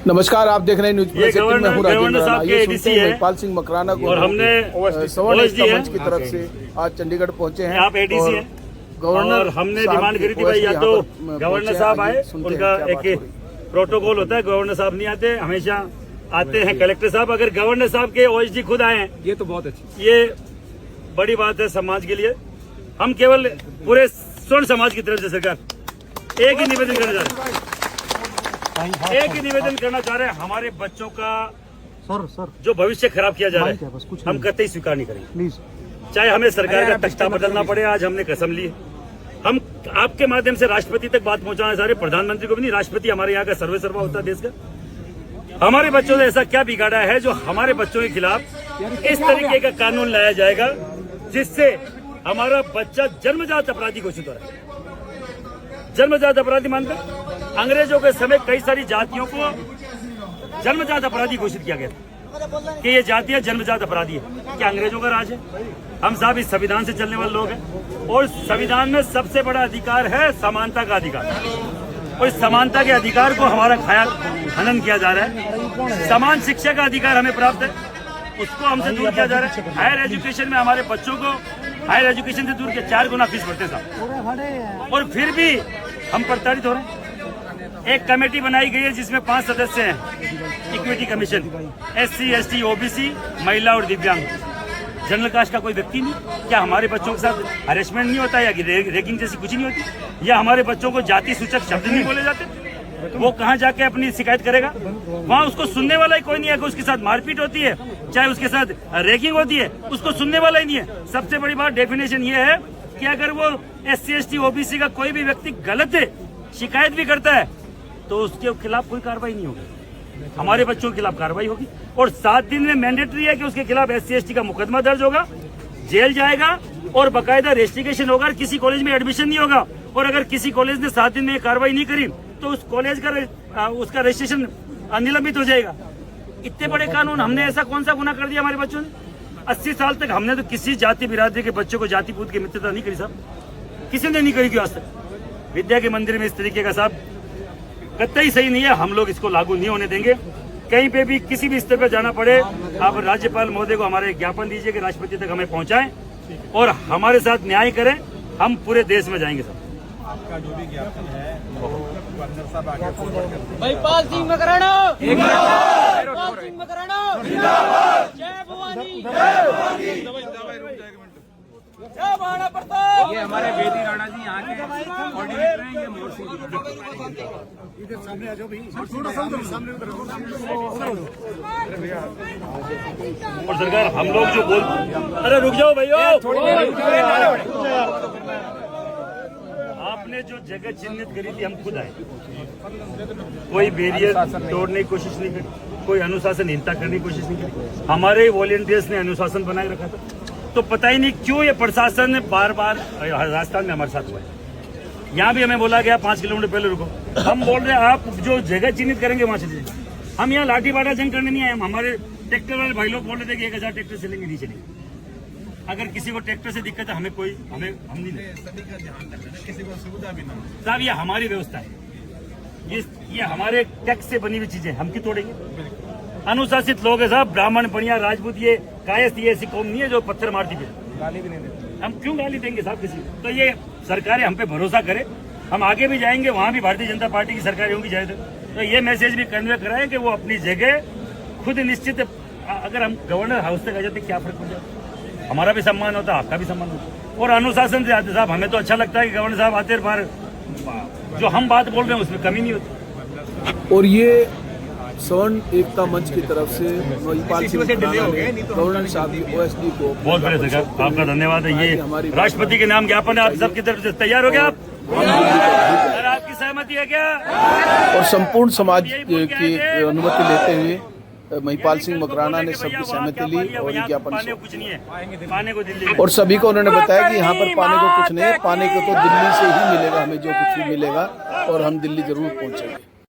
नमस्कार, आप देख रहे हैं न्यूज प्लस 18 में हूं राजेंद्र राणा। ये सुनते हैं महिपाल सिंह मकराना को, और हमने सवर्ण एकता मंच की तरफ से आज चंडीगढ़ पहुंचे हैं। आप एडीसी हैं गवर्नर, और हमने डिमांड करी थी भाई या तो गवर्नर साहब आए, उनका एक प्रोटोकॉल होता है, गवर्नर साहब नहीं आते, हमेशा आते हैं कलेक्टर साहब। अगर गवर्नर साहब के ओएसडी खुद आए हैं ये तो बहुत अच्छी, ये बड़ी बात है समाज के लिए। हम केवल पूरे स्वर्ण समाज की तरफ से सरकार एक ही निवेदन करना चाह रहे हैं, एक ही निवेदन करना चाह रहे हैं, हमारे बच्चों का सर जो भविष्य खराब किया जा रहा है हम कतई स्वीकार नहीं करेंगे, प्लीज। चाहे हमें सरकार का तख्ता बदलना पड़े। आज हमने कसम ली है, हम आपके माध्यम से राष्ट्रपति तक बात पहुंचाना चाह रहे, प्रधानमंत्री को भी नहीं, राष्ट्रपति हमारे यहाँ का सर्वे सर्वा होता है देश का। हमारे बच्चों ने ऐसा क्या बिगाड़ा है जो हमारे बच्चों के खिलाफ इस तरीके का कानून लाया जाएगा जिससे हमारा बच्चा जन्मजात अपराधी घोषित हो रहा है। जन्मजात अपराधी मानकर अंग्रेजों के समय कई सारी जातियों को जन्मजात अपराधी घोषित किया गया था कि ये जातियां जन्मजात अपराधी है। क्या अंग्रेजों का राज है? हम साहब इस संविधान से चलने वाले लोग हैं और संविधान में सबसे बड़ा अधिकार है समानता का अधिकार, और इस समानता के अधिकार को हमारा हनन किया जा रहा है। समान शिक्षा का अधिकार हमें प्राप्त है, उसको हमसे दूर किया जा रहा है। हायर एजुकेशन में हमारे बच्चों को हायर एजुकेशन से दूर के 4 गुना फीस भरते साहब, और फिर भी हम प्रताड़ित हो रहे हैं। एक कमेटी बनाई गई है जिसमें 5 सदस्य हैं, equity commission, SC, ST, OBC, महिला और दिव्यांग। जनरल कास्ट का कोई व्यक्ति नहीं। क्या हमारे बच्चों के साथ हरेसमेंट नहीं होता, या रैगिंग जैसी कुछ नहीं होती, या हमारे बच्चों को जाति सूचक शब्द नहीं बोले जाते? वो कहाँ जाके अपनी शिकायत करेगा? वहाँ उसको सुनने वाला ही कोई नहीं है। अगर उसके साथ मारपीट होती है, चाहे उसके साथ रैगिंग होती है, उसको सुनने वाला ही नहीं है। सबसे बड़ी बात डेफिनेशन ये है कि अगर वो SC, ST, OBC का कोई भी व्यक्ति गलत है, शिकायत भी करता है, तो उसके खिलाफ कोई कार्रवाई नहीं होगी। हमारे बच्चों के खिलाफ कार्रवाई होगी, और 7 दिन में मैंडेटरी है कि उसके खिलाफ SC, ST का मुकदमा दर्ज होगा, जेल जाएगा, और बाकायदा रेस्टिगेशन होगा। किसी कॉलेज में एडमिशन नहीं होगा, और अगर किसी कॉलेज ने 7 दिन में कार्रवाई नहीं करी तो उस कॉलेज का उसका रजिस्ट्रेशन निलंबित हो जाएगा। इतने बड़े कानून, हमने ऐसा कौन सा गुनाह कर दिया हमारे बच्चों ने? 80 साल तक हमने तो किसी जाति बिरादरी के बच्चों को जाति पूत की मित्रता नहीं करी साहब, किसी ने नहीं करी क्यों आज तक? विद्या के मंदिर में इस तरीके का साहब कतई सही नहीं है। हम लोग इसको लागू नहीं होने देंगे। कहीं पे भी किसी भी स्तर पर जाना पड़े, आप राज्यपाल महोदय को हमारे ज्ञापन दीजिए कि राष्ट्रपति तक हमें पहुंचाएं और हमारे साथ न्याय करें। हम पूरे देश में जाएंगे सब। आपका जो भी ज्ञापन है गवर्नर साहब आगे महिपाल सिंह मकराना, महिपाल सिंह मकराना, जय भवानी, जय महाराणा प्रताप। ये हमारे बेदी राणा जी यहाँ के कोऑर्डिनेटर हैं, ये मोर सिंह इधर सामने आ जाओ भाई, सामने और सरकार हम लोग जो बोल, अरे रुक जाओ भैया, आपने जो जगह चिन्हित करी थी हम खुद आए, कोई बैरियर तोड़ने की कोशिश नहीं करी, कोई अनुशासनहीनता करने की कोशिश नहीं करी। हमारे वॉलेंटियर्स ने अनुशासन बनाए रखा था। तो पता ही नहीं क्यों ये प्रशासन ने बार बार राजस्थान में हमारे साथ हुआ है। यहाँ भी हमें बोला गया 5 किलोमीटर पहले रुको। हम बोल रहे हैं आप जो जगह चिन्हित करेंगे वहां से। हम यहाँ लाठी बाटा जंग करने नहीं आए। हमारे ट्रैक्टर वाले भाई लोग बोल रहे थे कि 1000 ट्रैक्टर चलेंगे, नहीं चलेंगे। अगर किसी को ट्रैक्टर से दिक्कत है, हम नहीं किसी को सुविधा भी ना साहब, ये हमारी व्यवस्था है, ये हमारे टैक्स से बनी हुई चीजें, हम क्यों तोड़ेंगे? अनुशासित लोग है साहब, ब्राह्मण, बढ़िया, राजपूत, ये कायस्थ, ये ऐसी कौम नहीं है जो पत्थर मारती फिर। गाली भी नहीं देते। हम क्यों गाली देंगे साहब किसी को? तो ये सरकारें हम पे भरोसा करे, हम आगे भी जाएंगे, वहां भी भारतीय जनता पार्टी की सरकारें होंगी जाए तो ये मैसेज भी कन्वे कराएं कि वो अपनी जगह खुद निश्चित। अगर हम गवर्नर हाउस तक आ जाते क्या फर्क पड़ जाता? हमारा भी सम्मान होता, आपका भी सम्मान होता। और अनुशासन से आते साहब, हमें तो अच्छा लगता है कि गवर्नर साहब आते बार जो हम बात बोल रहे हैं उसमें कमी नहीं होती। और ये सवर्ण एकता मंच की तरफ से महिपाल सिंह मकराना ने गवर्नर साहब की OSD को बहुत बड़े सरकार, आपका धन्यवाद है। ये राष्ट्रपति के नाम ज्ञापन है, आप सबकी तरफ से तैयार हो गया? आप सर, आपकी सहमति है क्या? और संपूर्ण समाज की अनुमति लेते हुए महिपाल सिंह मकराना ने सबकी सहमति ली और ज्ञापन कुछ नहीं है पाने को दिल्ली, और सभी को उन्होंने बताया कि यहाँ पर पाने को कुछ नहीं है, पाने को तो दिल्ली से ही मिलेगा, हमें जो कुछ भी मिलेगा, और हम दिल्ली जरूर पहुँचेंगे।